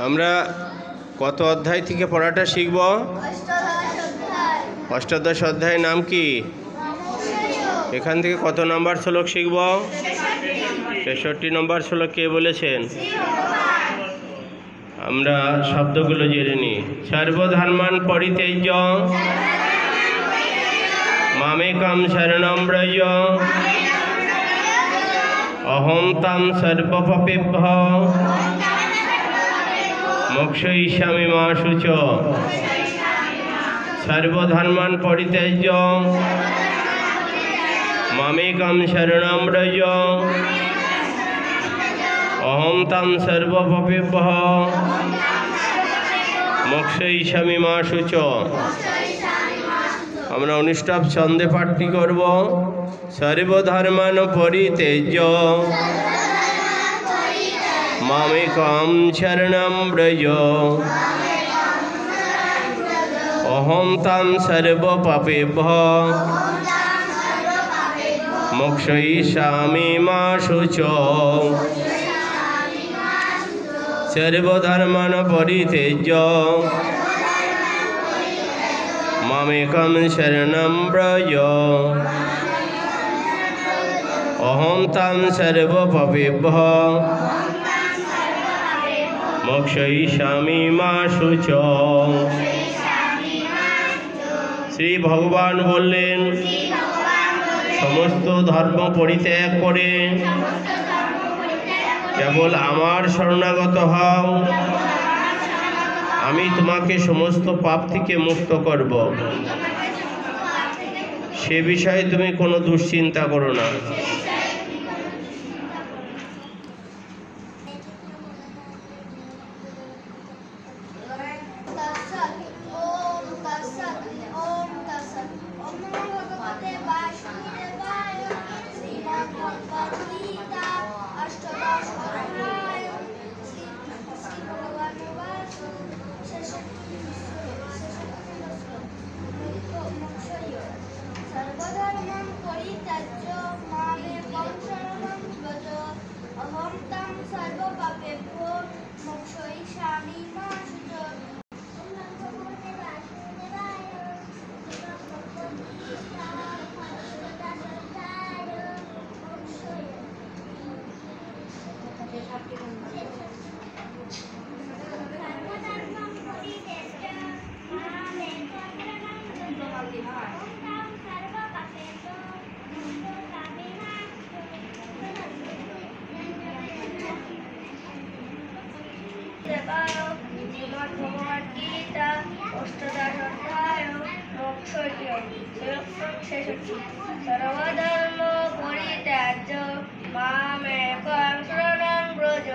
আমরা কত অধ্যায় থেকে পড়াটা শিখব? অষ্টাদশ অধ্যায়ের নাম কি? এখান থেকে কত নম্বর শ্লোক শিখব? ৬৬ নম্বর শ্লোক কে বলেছেন? আমরা শব্দগুলো জেনে নিই। সর্বধর্মান পরিত্যজ্য মামেকং শরণং ব্রজ অহং ত্বং সর্বপাপেভ্যো মোক্ষয়িষ্যামি মা শুচো। সর্বধর্মান পরিত্যজ্য মামেকং শরণং ব্রজ অহং ত্বং সর্বপাপেভ্যো মোক্ষয়িষ্যামি মা শুচো। আমরা অনুষ্টাপ ছন্দে পাঠটি করব। সর্বধর্মান পরিত্যজ্য মামেকং শরণং ব্রজ অহং ত্বং সর্বপাপেভ্যো মোক্ষয়িষ্যামি মা শুচো। সর্বধর্মান পরিত্যজ্য মামেকং শরণং ব্রজ অহং ত্বং সর্বপাপেভ্যো মোক্ষয়িষ্যামি মা শুচো। শ্রী ভগবান বললেন, সমস্ত ধর্ম পরিত্যাগ করে কেবল আমার শরণাগত হও, আমি তোমাকে সমস্ত পাপ থেকে মুক্ত করব। সে বিষয়ে তুমি কোনো দুশ্চিন্তা করো না। সর্বধর্ম পরিত্যাজ্য মামেকং শরণং ব্রজ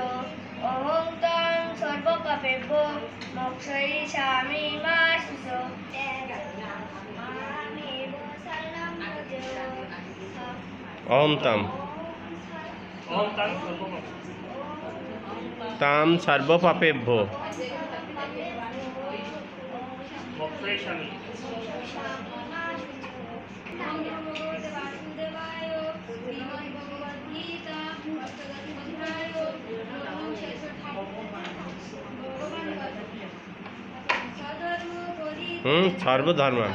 অহং ত্বং সর্বপাপেভ্যো মোক্ষয়িষ্যামি মা শুচো। অহং ত্বং সর্বপাপেভ্যো মোক্ষয়িষ্যামি। সর্বধর্মান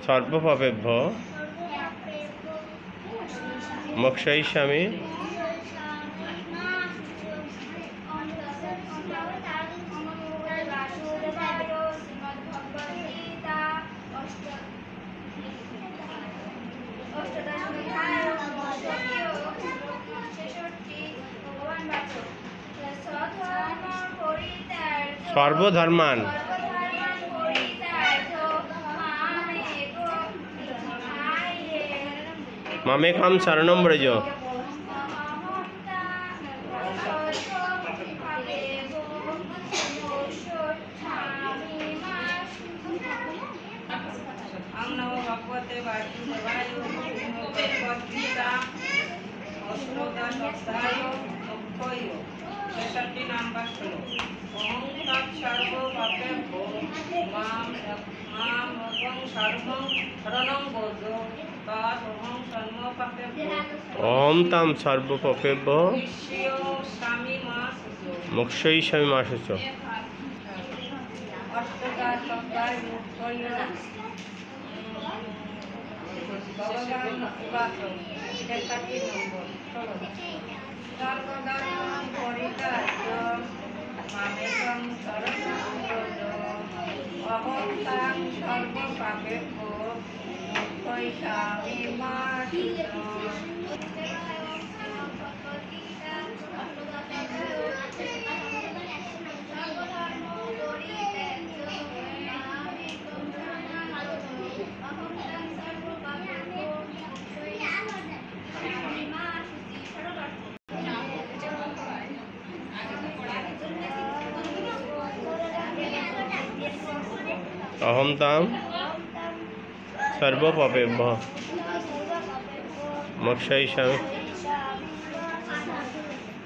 সর্বপাপেভ্যো মোক্ষয়িষ্যামি। ভগবান বাচক সর্বধর্মান সর্বধর্মাन् পরিত্যাজ্য মামেকং শরণাগতঃ মামেকম শরণম ব্রজ। ओम नमो भगवते वासुदेवाय। भगवद्गीता अष्टोदशाध्याय मुख्य 63 नंबर श्लोक। ओम तत्सर्वपापेभ्यो मामेकं शरणं व्रज तदहं सर्वपापेभ्यो ओम तम सर्वपापेभ्यो मोक्षयिष्यामि मा शुचो। मोक्षयिष्यामि मा शुचो। अष्टोदशाध्याय मुख्य भगवान उवाच 63 নম্বর শ্লোক। সর্বধর্মাन् পরিত্যাজ্য মামেকং শরণং ব্রজ অহং তাং সর্বপাপেভ্যো মোক্ষয়িষ্যামি মা শুচো। अहम ताम सर्वपापेभ्यो मोक्षयिष्यामि